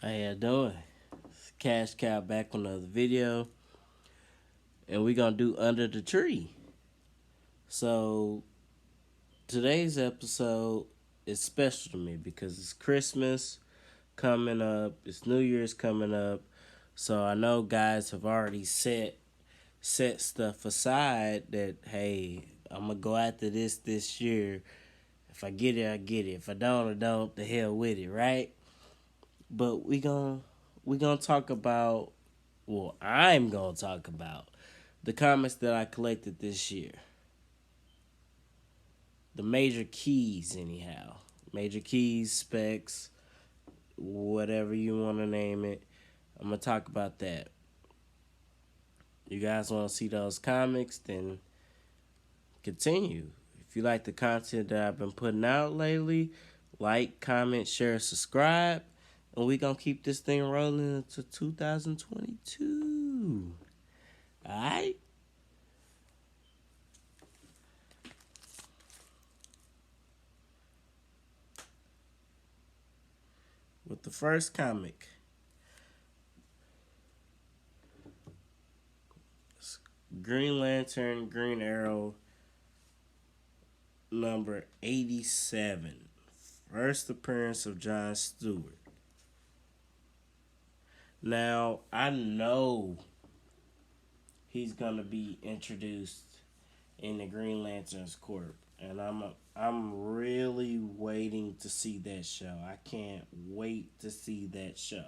How y'all doing? It's Cash Cow back with another video, and we gonna do Under the Tree. So today's episode is special to me because it's Christmas coming up, it's New Year's coming up. So I know guys have already set stuff aside that hey, I'm gonna go after this year. If I get it, I get it. If I don't, I don't. The hell with it, right? But we gonna talk about. Well, I'm gonna talk about the comics that I collected this year. The major keys, anyhow. Major keys, specs, whatever you want to name it. I'm gonna talk about that. You guys want to see those comics? Then continue. If you like the content that I've been putting out lately, like, comment, share, subscribe, and we gonna keep this thing rolling into 2022. All right. With the first comic, Green Lantern, Green Arrow, number 87. First appearance of John Stewart. Now, I know he's going to be introduced in the Green Lantern's Corp. And I'm really waiting to see that show. I can't wait to see that show.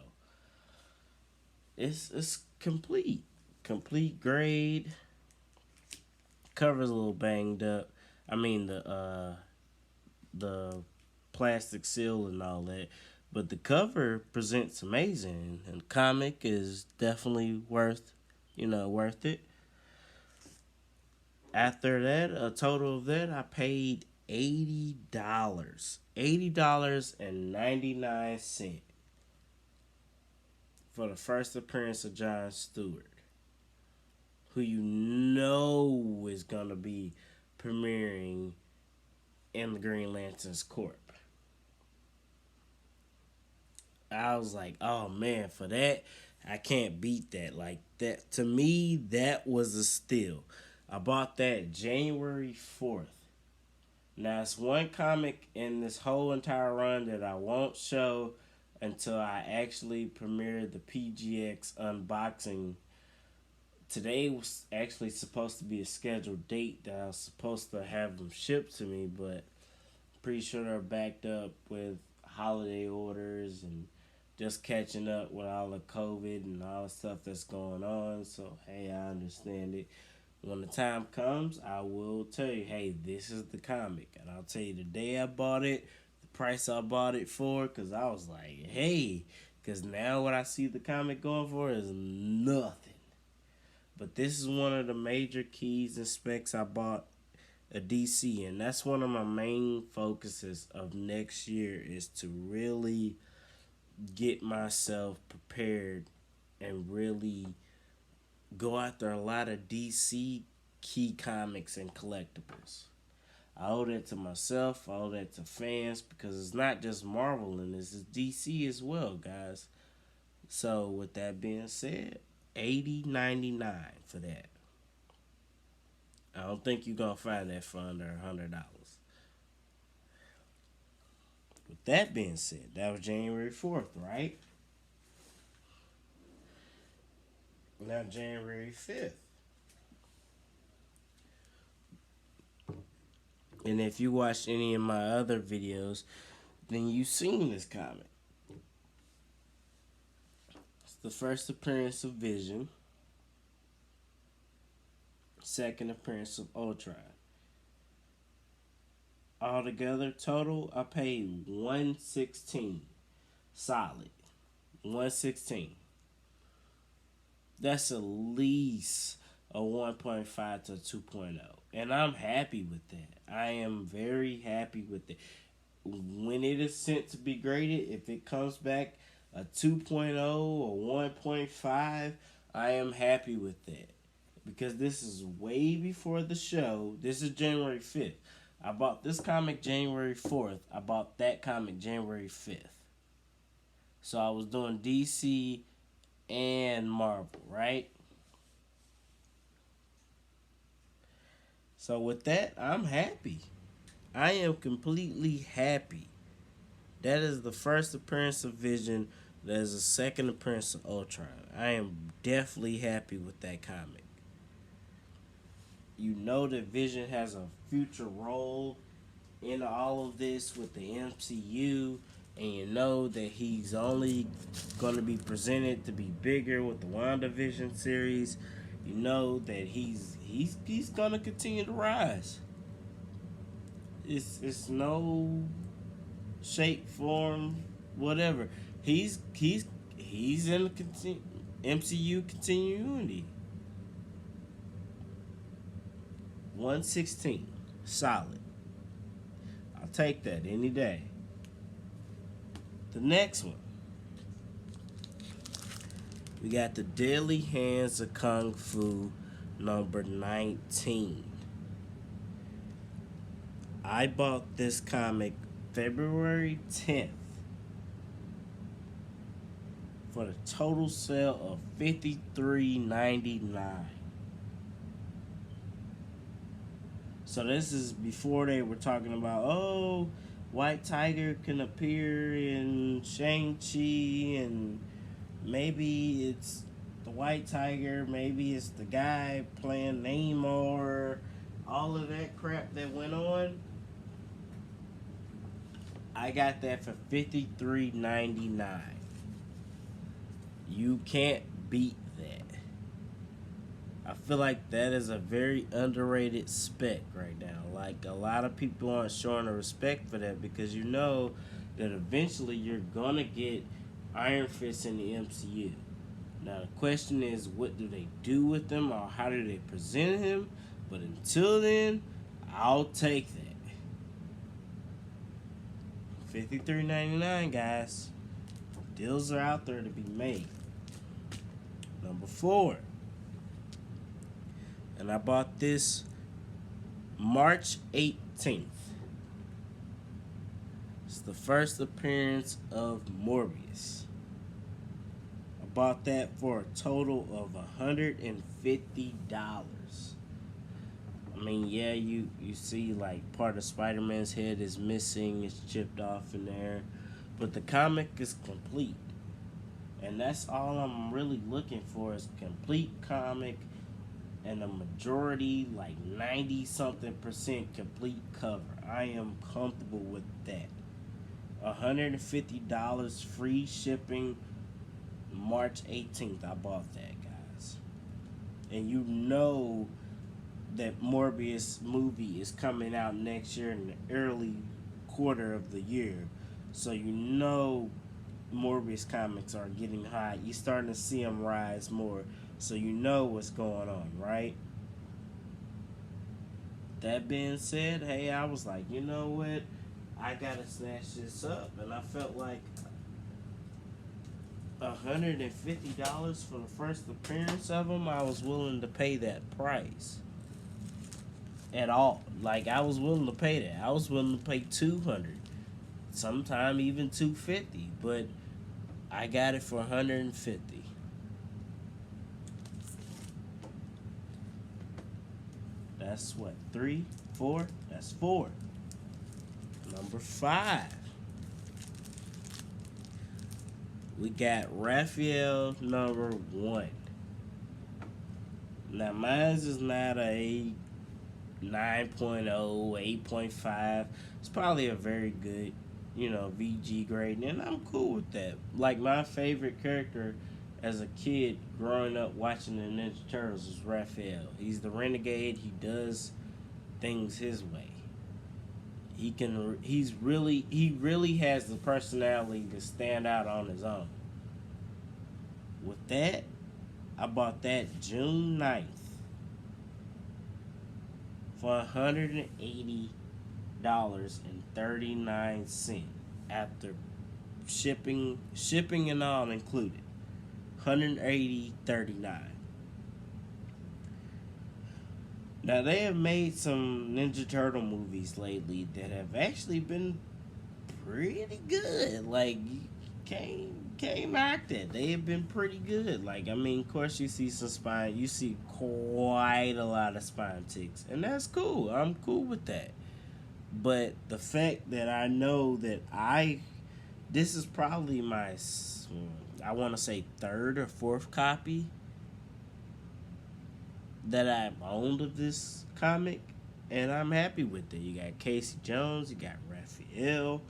It's complete. Complete grade. Cover's a little banged up. I mean the plastic seal and all that. But the cover presents amazing, and the comic is definitely worth it. After that, a total of that, I paid $80. $80.99 for the first appearance of John Stewart, who you know is gonna be premiering in the Green Lantern's Corp. I was like, oh man, for that, I can't beat that. Like that to me, that was a steal. I bought that January 4th. Now it's one comic in this whole entire run that I won't show until I actually premiere the PGX unboxing. Today was actually supposed to be a scheduled date that I was supposed to have them shipped to me, but pretty sure they're backed up with holiday orders and just catching up with all the COVID and all the stuff that's going on. So, hey, I understand it. When the time comes, I will tell you, hey, this is the comic. And I'll tell you the day I bought it, the price I bought it for, because I was like, hey, because now what I see the comic going for is nothing. But this is one of the major keys and specs I bought a DC, and that's one of my main focuses of next year is to really get myself prepared and really go after a lot of DC key comics and collectibles. I owe that to myself, I owe that to fans, because it's not just Marvel in this, it's DC as well, guys. So with that being said, $80.99 for that. I don't think you're gonna find that for under $100. With that being said, that was January 4th, right? Now January 5th. And if you watched any of my other videos, then you've seen this comic. It's the first appearance of Vision. Second appearance of Ultron. Altogether, total, I paid $116. Solid. $116. That's at least a 1.5 to 2.0. And I'm happy with that. I am very happy with it. When it is sent to be graded, if it comes back a 2.0 or 1.5, I am happy with that. Because this is way before the show. This is January 5th. I bought this comic January 4th. I bought that comic January 5th. So I was doing DC and Marvel, right? So with that, I'm happy. I am completely happy. That is the first appearance of Vision. That is the second appearance of Ultron. I am definitely happy with that comic. You know that Vision has a future role in all of this with the MCU, and you know that he's only going to be presented to be bigger with the WandaVision series. You know that he's going to continue to rise. It's no shape, form, whatever. He's in the MCU continuity. 116, solid. I'll take that any day. The next one, we got the Deadly Hands of Kung Fu, number 19. I bought this comic February 10th for the total sale of $53.99. So this is before they were talking about, oh, White Tiger can appear in Shang-Chi, and maybe it's the White Tiger, maybe it's the guy playing Namor, all of that crap that went on. I got that for $53.99. You can't beat that. I feel like that is a very underrated spec right now. Like, a lot of people aren't showing a respect for that because you know that eventually you're gonna get Iron Fist in the MCU. Now the question is, what do they do with them, or how do they present him? But until then, I'll take that. $53.99, guys. Deals are out there to be made. Number 4. And I bought this March 18th. It's the first appearance of Morbius. I bought that for a total of $150. I mean, yeah, you see like part of Spider-Man's head is missing, it's chipped off in there, but the comic is complete. And that's all I'm really looking for, is complete comic and a majority, like 90 something percent complete cover. I am comfortable with that. $150 free shipping. March 18th I bought that, guys. And you know that Morbius movie is coming out next year in the early quarter of the year. So you know Morbius comics are getting hot. You're starting to see them rise more. So you know what's going on, right? That being said, hey, I was like, you know what? I gotta snatch this up. And I felt like $150 for the first appearance of him. I was willing to pay that price. At all. Like, I was willing to pay that. I was willing to pay $200. Sometime even $250. But I got it for $150. That's what, 3, 4? That's 4. Number 5. We got Raphael number 1. Now mine's is not a 9.0, 8.5. It's probably a very good, VG grade, and I'm cool with that. Like, my favorite character as a kid growing up watching the Ninja Turtles was Raphael. He's the renegade. He does things his way. He really has the personality to stand out on his own. With that, I bought that June 9th for $180.39 after shipping and all included. $180.39. Now, they have made some Ninja Turtle movies lately that have actually been pretty good. Like, you can't can't knock that. They have been pretty good. Like, I mean, of course, you see some spine. You see quite a lot of spine ticks, and that's cool. I'm cool with that. But the fact that I know that this is probably my, I want to say third or fourth copy that I've owned of this comic, and I'm happy with it. You got Casey Jones, you got Raphael.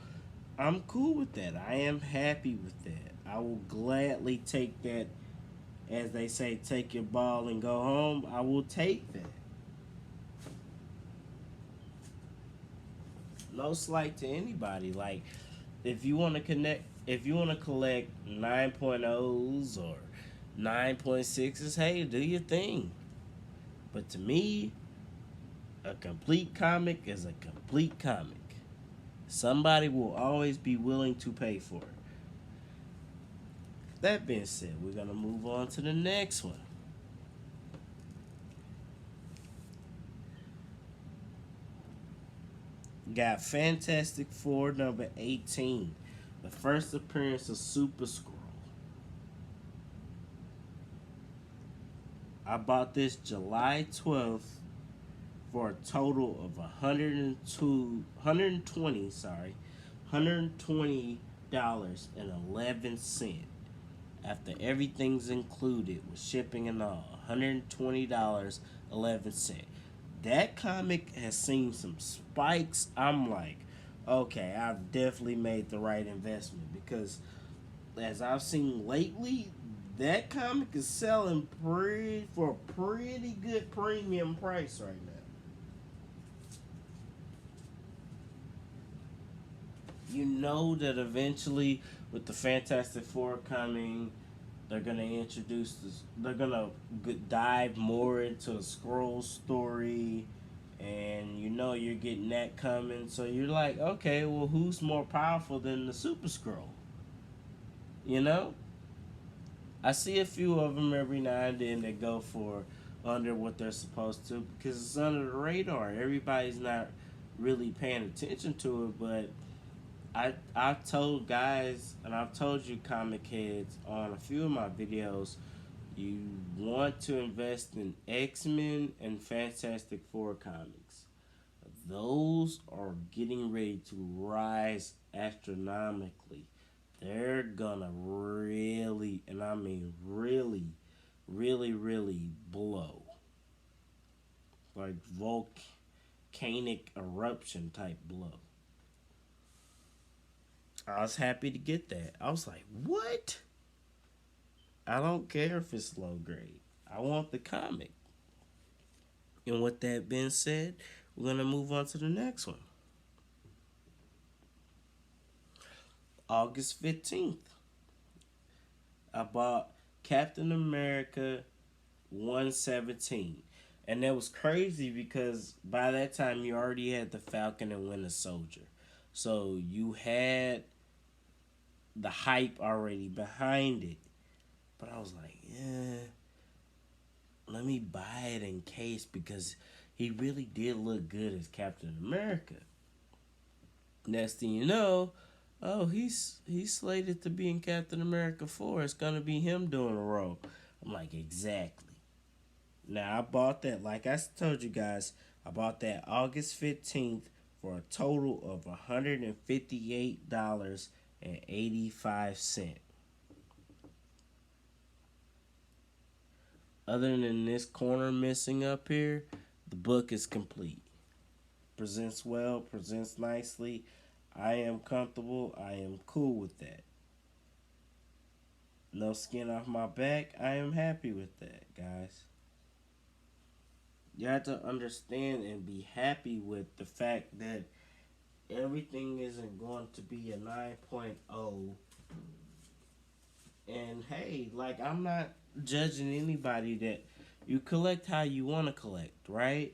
I'm cool with that. I am happy with that. I will gladly take that, as they say, take your ball and go home. I will take that. No slight to anybody. Like, if you want to collect 9.0s or 9.6s, hey, do your thing. But to me, a complete comic is a complete comic. Somebody will always be willing to pay for it. That being said, we're going to move on to the next one. Got Fantastic Four number 18. The first appearance of Super Scroll. I bought this July 12th for a total of 120 dollars and 11 cents. After everything's included with shipping and all, $120.11. That comic has seen some spikes. I'm like, okay, I've definitely made the right investment, because as I've seen lately, that comic is selling for a pretty good premium price right now. You know that eventually, with the Fantastic Four coming, they're gonna introduce this. They're gonna dive more into a scroll story, and you know you're getting that coming. So you're like, okay, well, who's more powerful than the Super Scroll? You know, I see a few of them every now and then that go for under what they're supposed to, because it's under the radar. Everybody's not really paying attention to it, but I've told guys, and I've told you comic heads on a few of my videos, you want to invest in X-Men and Fantastic Four comics. Those are getting ready to rise astronomically. They're gonna really, and I mean really, really, really blow. Like volcanic eruption type blow. I was happy to get that. I was like, what? I don't care if it's low grade. I want the comic. And with that being said, we're going to move on to the next one. August 15th, I bought Captain America 117. And that was crazy because by that time you already had the Falcon and Winter Soldier. So you had the hype already behind it. But I was like, yeah, let me buy it in case, because he really did look good as Captain America. Next thing you know, oh, he's slated to be in Captain America 4. It's gonna be him doing a role. I'm like, exactly. Now I bought that, like I told you guys, I bought that August 15th for a total of $158.85. Other than this corner missing up here, the book is complete. Presents well, presents nicely. I am comfortable. I am cool with that. No skin off my back. I am happy with that, guys. You have to understand and be happy with the fact that everything isn't going to be a 9.0. And hey, like, I'm not judging anybody that you collect how you want to collect, right?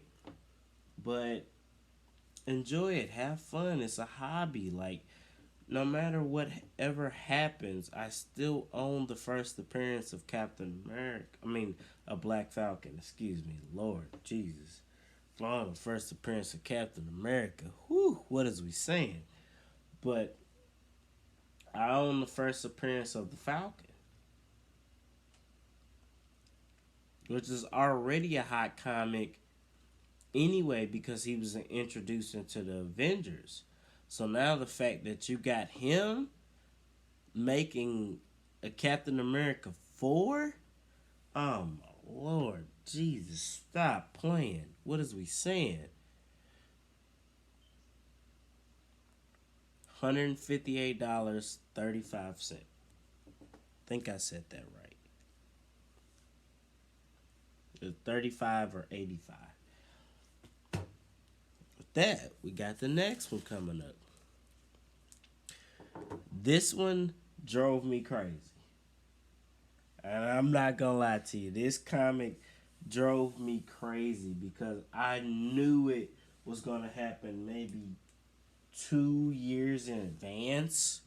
But enjoy it, have fun. It's a hobby. Like, no matter whatever happens, I still own the first appearance of Captain America. I mean, a Black Falcon. Excuse me, Lord Jesus. On the first appearance of Captain America. Whew, what is we saying? But I own the first appearance of the Falcon, which is already a hot comic anyway because he was introduced into the Avengers. So now the fact that you got him making a Captain America 4? Oh my lord, Jesus, stop playing. What is we saying? $158.35. Think I said that right. It's 35 or 85. With that, we got the next one coming up. This one drove me crazy. And I'm not gonna lie to you, this comic drove me crazy because I knew it was gonna happen maybe 2 years in advance,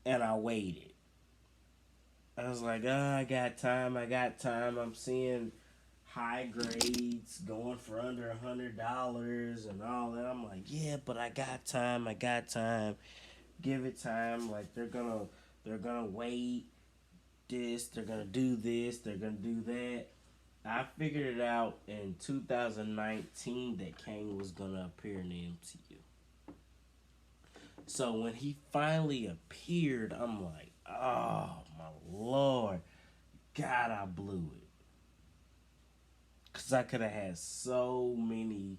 and I waited. I was like, oh, I got time. I'm seeing high grades going for under $100 and all that. I'm like, yeah, but I got time. Give it time. Like they're gonna wait this, they're gonna do this, they're gonna do that. I figured it out in 2019 that Kang was gonna appear in the MCU. So when he finally appeared, I'm like, oh my lord, God, I blew it. Cause I could have had so many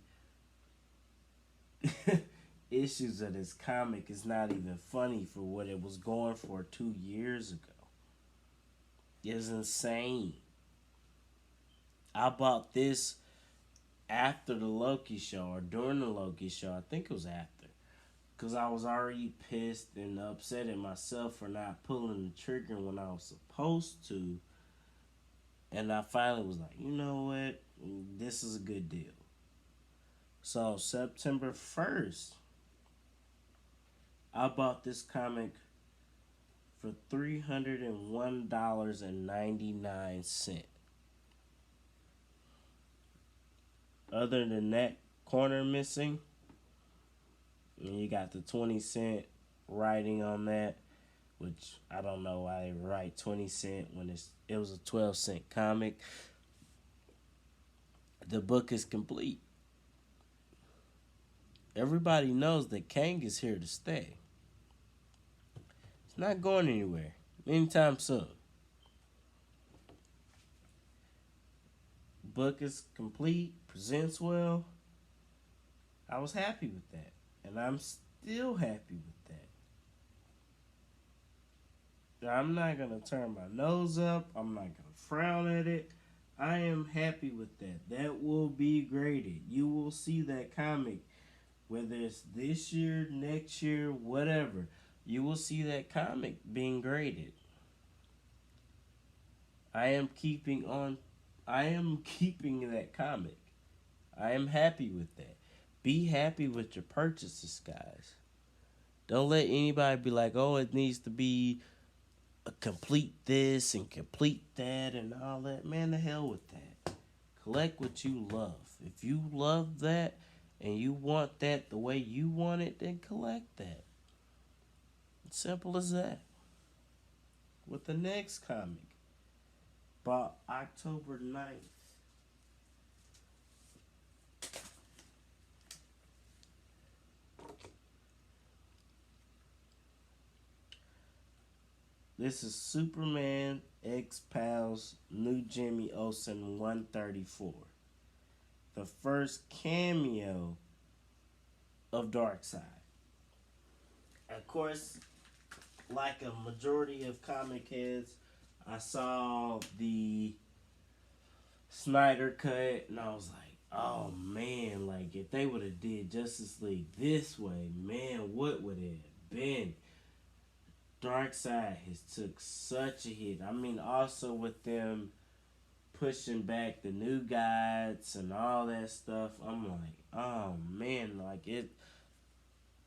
issues of this comic. It's not even funny for what it was going for 2 years ago. It's insane. I bought this after the Loki show or during the Loki show. I think it was after. Because I was already pissed and upset at myself for not pulling the trigger when I was supposed to. And I finally was like, you know what? This is a good deal. So September 1st, I bought this comic for $301.99. Other than that corner missing, and you got the 20 cent writing on that, which I don't know why they write 20 cent when it was a 12 cent comic. The book is complete. Everybody knows that Kang is here to stay. It's not going anywhere anytime soon. Book is complete, presents well. I was happy with that. And I'm still happy with that. I'm not going to turn my nose up. I'm not going to frown at it. I am happy with that. That will be graded. You will see that comic, whether it's this year, next year, whatever. You will see that comic being graded. I am keeping that comic. I am happy with that. Be happy with your purchases, guys. Don't let anybody be like, oh, it needs to be a complete this and complete that and all that. Man, the hell with that. Collect what you love. If you love that and you want that the way you want it, then collect that. It's simple as that. With the next comic, bought October 9th. This is Superman X Pals New Jimmy Olsen 134. The first cameo of Darkseid. Of course, like a majority of comic heads, I saw the Snyder cut and I was like, oh man, like if they would have did Justice League this way, man, what would it have been? Darkseid has took such a hit. I mean, also with them pushing back the new guides and all that stuff, I'm like, oh man, like it.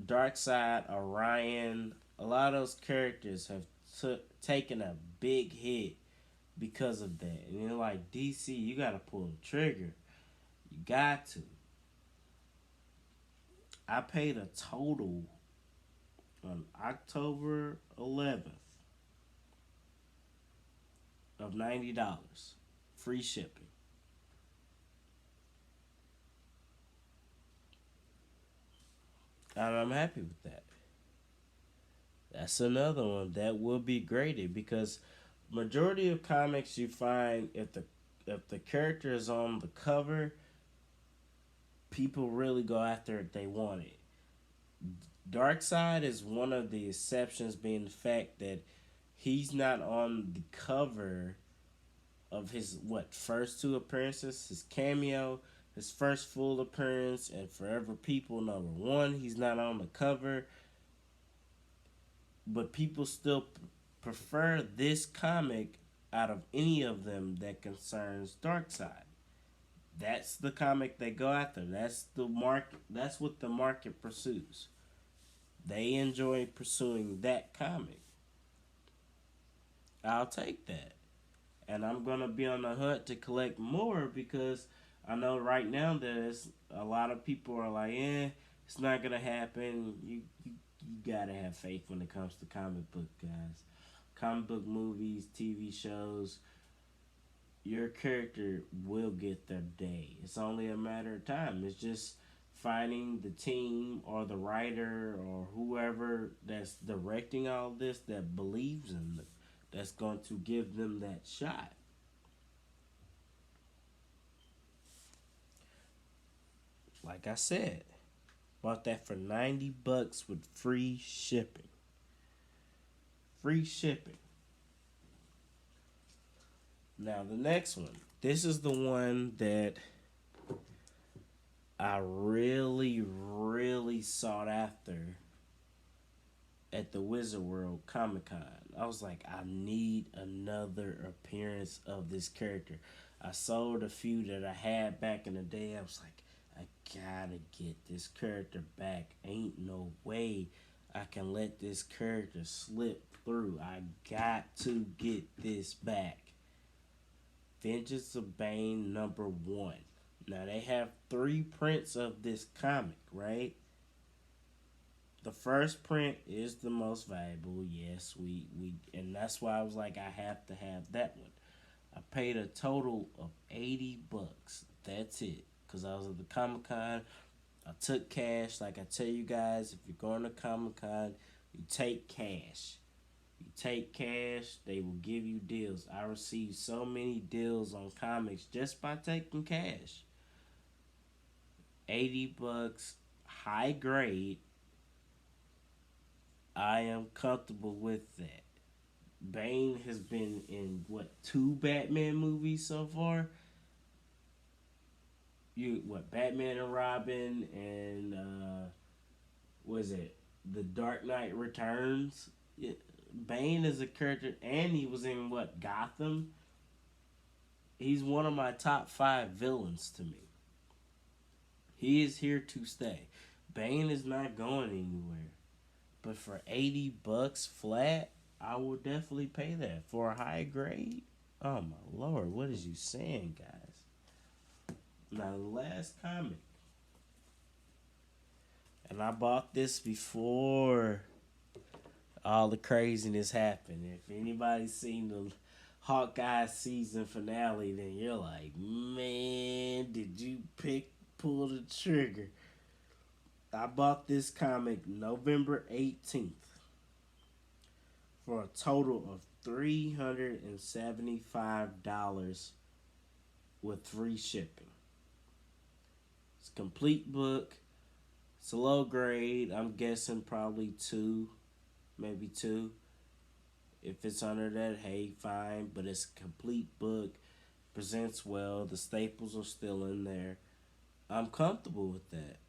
Darkseid, Orion, a lot of those characters have taken a big hit because of that. And you're like, DC, you gotta pull the trigger. You got to. I paid a total on October 11th of $90. Free shipping. And I'm happy with that. That's another one that will be graded because majority of comics you find if the character is on the cover, people really go after it. They want it. Dark Side is one of the exceptions, being the fact that he's not on the cover of his first two appearances, his cameo, his first full appearance, and Forever People #1. He's not on the cover, but people still prefer this comic out of any of them that concerns Darkseid. That's the comic they go after. That's the market. That's what the market pursues. They enjoy pursuing that comic. I'll take that. And I'm gonna be on the hunt to collect more because I know right now there's a lot of people are like, it's not gonna happen. You gotta have faith when it comes to comic book guys, comic book movies, TV shows. Your character will get their day. It's only a matter of time. It's just finding the team or the writer or whoever that's directing all this that believes in them, that's going to give them that shot. Like I said, bought that for $90 with free shipping. Free shipping. Now the next one. This is the one that I really, really sought after at the Wizard World Comic Con. I was like, I need another appearance of this character. I sold a few that I had back in the day. I was like, I gotta get this character back. Ain't no way I can let this character slip through. I got to get this back. Vengeance of Bane #1. Now they have 3 prints of this comic, right? The first print is the most valuable. Yes, we and that's why I was like, I have to have that one. I paid a total of $80. That's it. Cause I was at the Comic Con. I took cash. Like I tell you guys, if you're going to Comic Con, you take cash. You take cash, they will give you deals. I received so many deals on comics just by taking cash. $80, high grade. I am comfortable with that. Bane has been in 2 Batman movies so far? Batman and Robin and was it The Dark Knight Returns? Bane is a character, and he was in Gotham. He's one of my top 5 villains to me. He is here to stay. Bane is not going anywhere. But for $80 flat, I will definitely pay that for a high grade. Oh my lord, what is you saying, guys? Now the last comic, and I bought this before all the craziness happened. If anybody's seen the Hawkeye season finale, then you're like, man, did you pull the trigger? I bought this comic November 18th for a total of $375 with free shipping. It's a complete book. It's a low grade. I'm guessing probably 2, maybe 2. If it's under that, hey, fine. But it's a complete book. Presents well. The staples are still in there. I'm comfortable with that.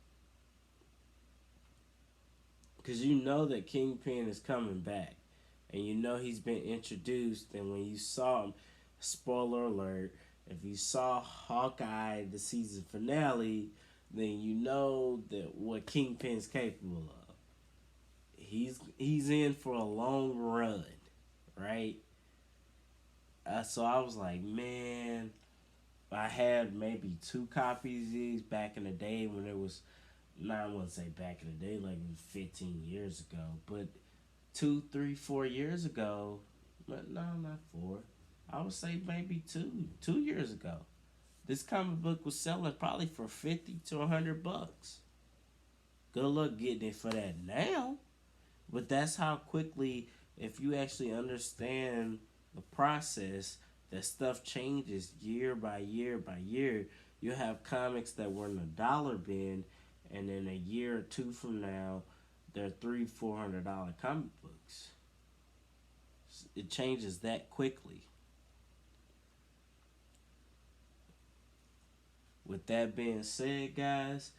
Because you know that Kingpin is coming back. And you know he's been introduced. And when you saw him, spoiler alert, if you saw Hawkeye, the season finale, then you know that what Kingpin's capable of. He's in for a long run, right? So I was like, man, I had maybe 2 copies of these back in the day when it was Nah, I wouldn't say back in the day, like it was 15 years ago, but 2, 3, 4 years ago, but no, not four. I would say maybe 2 years ago. This comic book was selling probably for 50 to 100 bucks. Good luck getting it for that now. But that's how quickly, if you actually understand the process, that stuff changes year by year by year. You have comics that were in the dollar bin, and then a year or two from now, they're $300-400 comic books. It changes that quickly. With that being said, guys,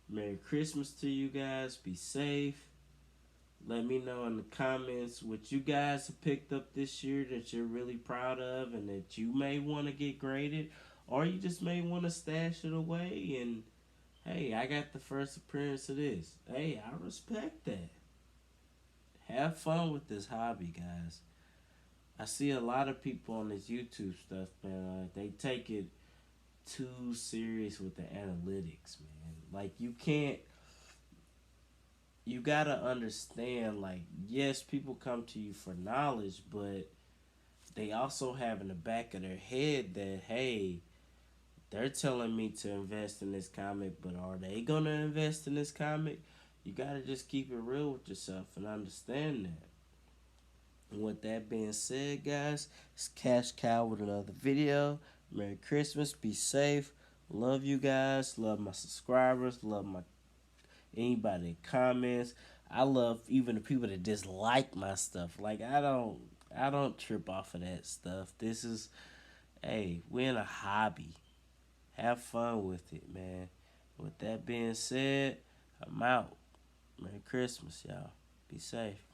Merry Christmas to you guys. Be safe. Let me know in the comments what you guys have picked up this year that you're really proud of and that you may want to get graded, or you just may want to stash it away. And hey, I got the first appearance of this. Hey, I respect that. Have fun with this hobby, guys. I see a lot of people on this YouTube stuff, man. They take it too serious with the analytics, man. Like, you gotta understand, like, yes, people come to you for knowledge, but they also have in the back of their head that, hey, they're telling me to invest in this comic, but are they gonna invest in this comic? You gotta just keep it real with yourself and understand that. And with that being said, guys, it's Cash Cow with another video. Merry Christmas. Be safe. Love you guys. Love my subscribers. Love my anybody that comments. I love even the people that dislike my stuff. Like, I don't trip off of that stuff. This is, hey, we're in a hobby. Have fun with it, man. With that being said, I'm out. Merry Christmas, y'all. Be safe.